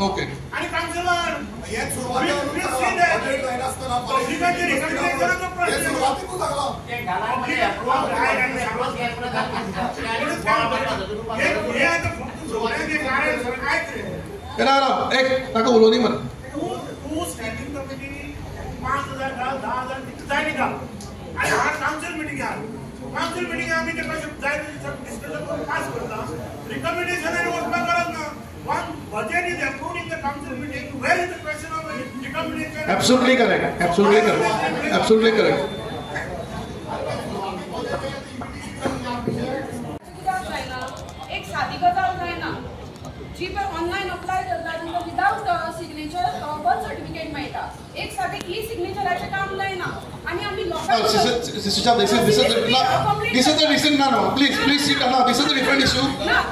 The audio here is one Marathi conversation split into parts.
ओके आणि काउन्सिलर एक ताका उलोवनी मरे तू स्टँडिंग कमिटी 5,000 घाल 10,000 जाय घाल आणि हा काउन्सिल मिटिंग आम्ही ते कशें जाय डिस्कशन करून पास करता रिकमेंडेशन आणि वोट करत ना one budget is approved in the council meeting. Where is the question of recommendation? Absolutely correct. Absolutely correct. Absolutely correct. एक साधी गजाल नाही ना जी पण ऑनलाइन अप्लाय करता तुमकां विदाउट सिग्नेचर बर्थ सर्टिफिकेट मेळटा एक साधे ई सिग्नेचराचें काम नाही ना आणि आम्ही This is the recent no. Please sit down. This is the different issue.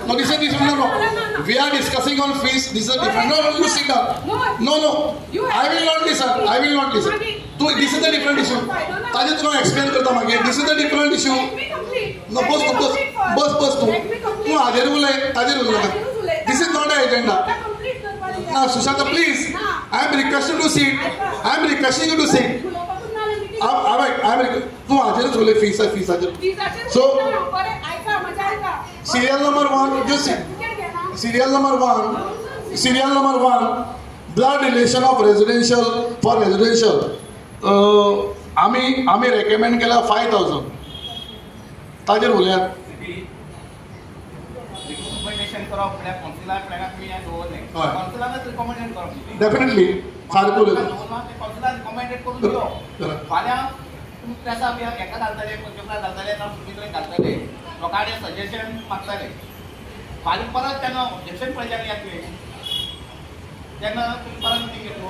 No, this is different. No. We are discussing on fees. This is different. No, you sit down. No. I will not listen. This is the different issue. ताजे तुका explain करता मागे. This is the different issue. No, बस तू हाजेर उलय ताजेर उलय. This is not an agenda. Now, Sushanta, please. I am requesting you to sit. तू हाजेर उलय fees. So, serial number one, blood relation of residential for residential. आम्ही recommend केला 5,000. ताजेर उलयात. Definitely. सारको लोकांनी सजेशन मागताले फाल्यां परत तेन्ना ऑब्जेक्शन पळयल्यार येतले तेन्ना तुमी परत मिटींग घेतलो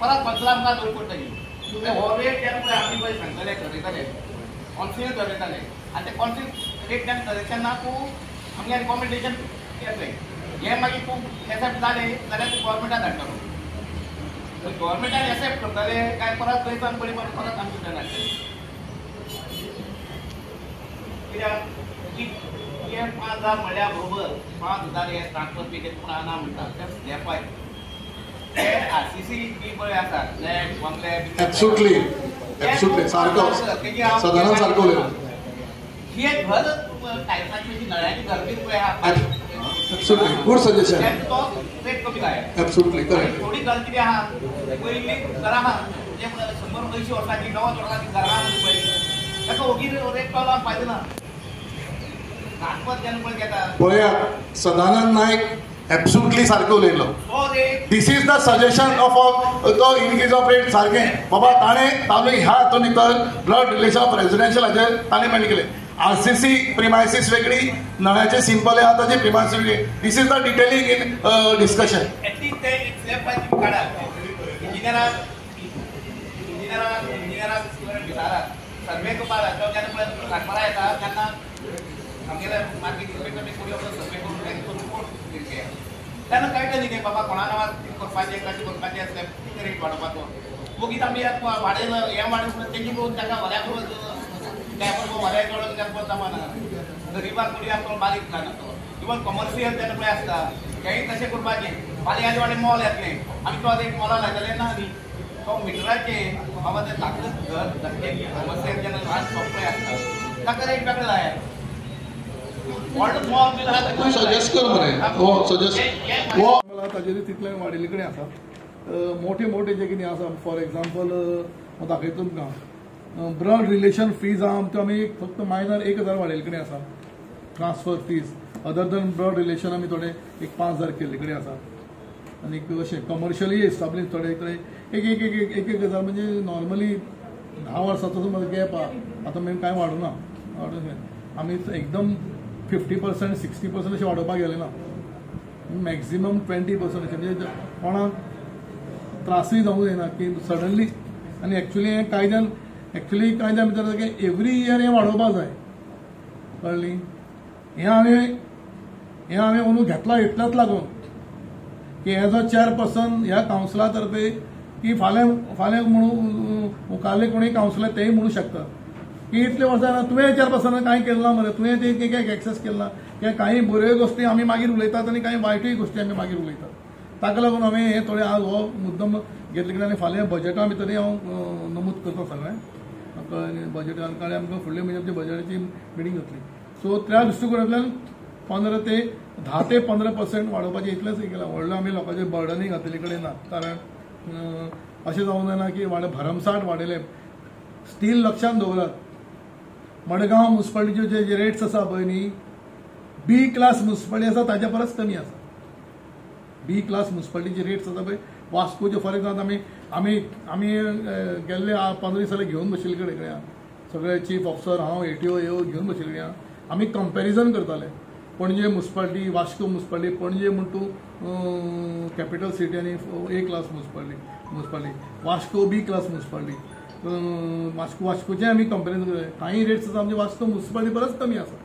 परत कौन्सिलर आमकां दवरी पडटली हो रेट तेन्ना पळय आमी पळय सांगताले ठरयताले कौन्सिल ठरयताले आनी ते कौन्सिल रेट तेन्ना ठरयता तेन्ना तूं आमगे रिकमेंडेशन येतलें हे मागीर तूं एक्सेप्ट जालें जाल्यार तूं गव्हर्मेंटाक धाडटलो गव्हर्मेंटान एक्सेप्ट करतले काय परत थंयसान पळय परत आमचे थंय धाडटले हे 5,000 म्हणल्या बरोबर 5,000 हे ट्रान्सफर फी ते पूण ना म्हणटात ते पळय ते आरसीसी बी पळय आसात फ्लॅट बंगले Absolutely. सारको सदानंद सारको उलयलो ही एक घर टायल्साची नळ्याची घर बी पळय आहा Absolutely. Good suggestion. तो रेट कमी जाय Absolutely correct. थोडी घर कितें आहा पयली घरां आहा म्हणजे 100-150 वर्सांची 90 वर्सांची घरां आहा पळय ताका ओगी रेट पावला पाहिजे ना पळयात सदानंद नायक एब्सोल्युटली सारको उलयलो. दिस इज द सजेशन ऑफ तो इनक्रीज ऑफ रेट सारकें बाबा ताणें ह्या हातून भितर ब्लड रिलेशन ऑफ रेजिडेन्शियल हाचेर ताणें मेन केलें आरसीसी प्रिमायसीस वेगळी नळ्याचे सिंपल आहा ताचे प्रिमायसीस वेगळी this is the detailing in discussion survey करपाक येता तेन्ना आमगेले मार्केट सर्वे करून तेन्ना कळटा न्ही बाबा कोणा नांवार करपाचें कशें करपाचें आसलें कितें रेट वाडोवपाचो मुगीत आमी वाडयलो हें वाडून तेजी पळोवन ताका व्हल्या करून त्या व्हल्या कळून तें जमाना गरीबाक कोणी आसलो बारीक जाना तो इवन कमर्शियल तेन्ना पळय आसता हेंय तशें करपाचें फाल्यां आदी वाडे मॉल येतलें आमी तो रेट मॉला लायतले ना न्ही तो मिटराचें बाबा तें धाकटें घर धाकटें कमर्शियल जेन्ना ल्हान शॉप पळय आसता ताका रेट वेगळे लाय सजेस्ट कर मरे सजेस्ट मला ताजेर तितले वाडिल्ले कडेन आसा मोठे जे कितें आसा फॉर एग्जाम्पल हांव दाखयता तुमकां ब्लड रिलेशन फीज आमी फक्त मायनर 1,000 वाडयल्ले कडेन आसा transfer fees other than blood relation आमी थोडे एक 5,000 केल्ले कडेन आसा आनी अशें कमर्शियली एस्टाब्लीश थोडे एक हजार म्हणजे नॉर्मली 10 वर्सांचो म्हाजो गॅप आहा आतां कांय वाडूना आमी एकदम 50% 60% अशें वाडोवपाक गेले ना मॅक्झिमम 20% अशें म्हणजे कोणाक त्रासूय जावंक जायना की सडनली आनी एक्चुली हें कायद्यान भितर की एवरी इयर हें वाडोवपाक जाय कळ्ळी हें हांवें अंदू घेतला इतल्याच लागून की एज अ चेअरपर्सन ह्या कावन्सिला तर्फे की फाल्यां म्हणून मुखाल्ले कोणी कावन्सिलर तेय म्हणू शकता की इतले वर्सां तुवें 4 वर्सां कांय केलें ना मरे, तुवें ते एक एक्सेस केलें ना, किंवा काही बऱ्यो गोश्टी आमी मागीर उलयतात आनी काही वायटूय गोश्टी आमी मागीर उलयतात. ताका लागून हांवें हे थोडे आज हो मुद्दम घेतले की आनी फाल्यां बजेटा भितर हांव नमूद करता सगळें बजेटान, कारण आमकां फुडल्या म्हयन्याची बजेटाची मिटींग जातली. सो त्या दृश्टिकोनांतल्यान 10 ते 15% वाडोवपाचें इतलेंच केलां. व्हडलो आमी लोकांचेर बर्डनूय घातले कडेन ना, कारण अशें जावंक जायना की भरमसाट वाडयले. स्टील लक्षांत दवरात, मडगांव म्युनिसिपालिटीचे जे रेट्स आसा पळय न्ही, बी क्लास म्युनिसिपालिटी आसा ताच्या परस कमी आसा. बी क्लास म्युनिसिपालिटीचे रेट्स आसा पळय वास्कोचे, फॉर एक्झाम्पल आमी गेल्ले 15 दिसांनी घेवन बशिल्ले कडेन सगळे चीफ ऑफिसर, हांव ATO घेवन बशिल्ले कडेन आमी कंपॅरिजन करताले. पणजे म्युनिसिपालिटी, वास्को म्युनिसिपालिटी, पणजे म्हण तूं कॅपिटल सिटी आनी A class municipality, Vasco B class municipality, वास्कोचे आमी कंपॅरिजन करता. काही रेट्स आसा आमचे वास्को म्युनिसिपालिटी परस कमी आसा.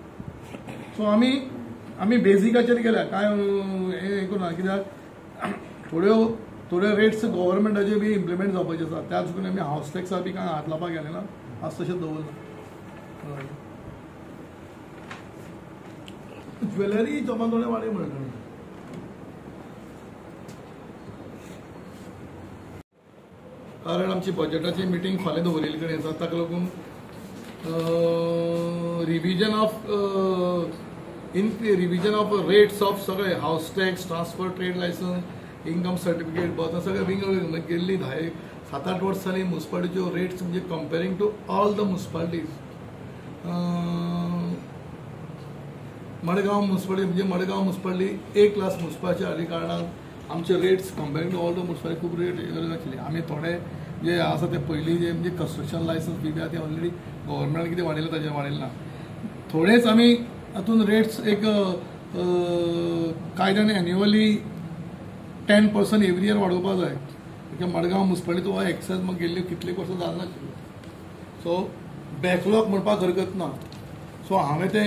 सो आमी बेजिकाचेर गेल्या, काय हे करूना, कित्याक थोड्यो रेट्स गव्हर्मेंटाचे बी इम्प्लिमेंट जावपाचे आसा. त्या दृश्टीन आमी हावस टॅक्सार बी कांय हात लावपाक गेले ना, आज तशें दवरना. ज्वेलरी जमा थोडे वाडय म्हणटा, कारण आमची बजेटाची मिटींग फाल्यां दवरिल्ले कडेन आसा. ताका लागून रिव्हिजन ऑफ रेट्स ऑफ सगळे house tax, transfer, trade licence, income certificate, birth सगळे विंगड गेल्ली 7-8 वर्सांनी म्युनिसिपालिटीच्यो रेट्स म्हणजे comparing to all the municipalities. Madgaon municipality म्हणजे Madgaon municipality A class municipality आनी कारणान आमचे rates comparing to all the municipality खूब रेट आशिल्ली. आमी थोडे जे आसा ते पयलीं जे म्हणजे कन्स्ट्रक्शन लायसन्स बी ते ऑलरेडी गव्हर्मेंटान कितें वाडयलें ताचेर वाडयलें ना. थोडेच आमी हातून रेट्स एक कायद्यान एन्युअली 10% एवरी इयर वाडोवपाक जाय. मडगांव म्युनिसिपालिटी हो एक्सेस म्हाका गेल्ली कितलेक वर्सां जाल नाशिल्लो. सो बॅकलॉग म्हणपाक हरकत ना. सो हांवें ते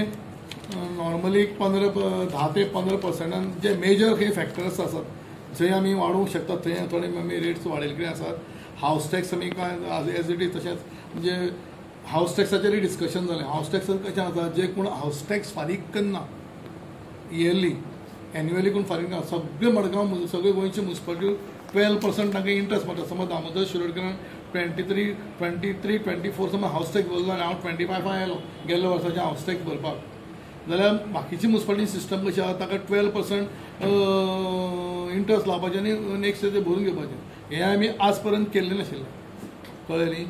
नॉर्मली 10 ते 15% जे मेजर काही फॅक्टर्स आसात जंय आमी वाडोवंक शकतात थंय थोडे आमी रेट्स वाडयले कडेन आसात. हावस टॅक्स आमी काय एज इट इज तशेंच म्हणजे हावस टॅक्साचेरय डिस्कशन जालें. हावस टॅक्स कशें आसा, जे कोण हावस टॅक्स फारीक करना इयरली एन्युअली कोण फारीक करना, सगळे मडगांव सगळे गोंयचे म्युनिसिपालिटी 12% तांकां इंट्रस्ट पडटा. समज दामोदर शिरोडकरान 23-24 समज हावस टॅक्स भरलो आनी हांव 25 आयलो गेल्ल्या वर्साचे हावस टॅक्स भरपाक, जाल्यार बाकीची म्युनिसिपालिटी सिस्टम कशी आसा ताका 12% इंट्रस्ट लावपाचें आनी नेक्स्ट ते भरून घेवपाचें. हें आमी आज पर्यंत केल्लें नाशिल्लें, कळ्ळें न्ही.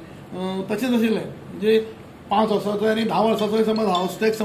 तशेंच आशिल्लें म्हणजे 5 वर्साचो आनी 10 वर्साचो समज हावस टॅक्स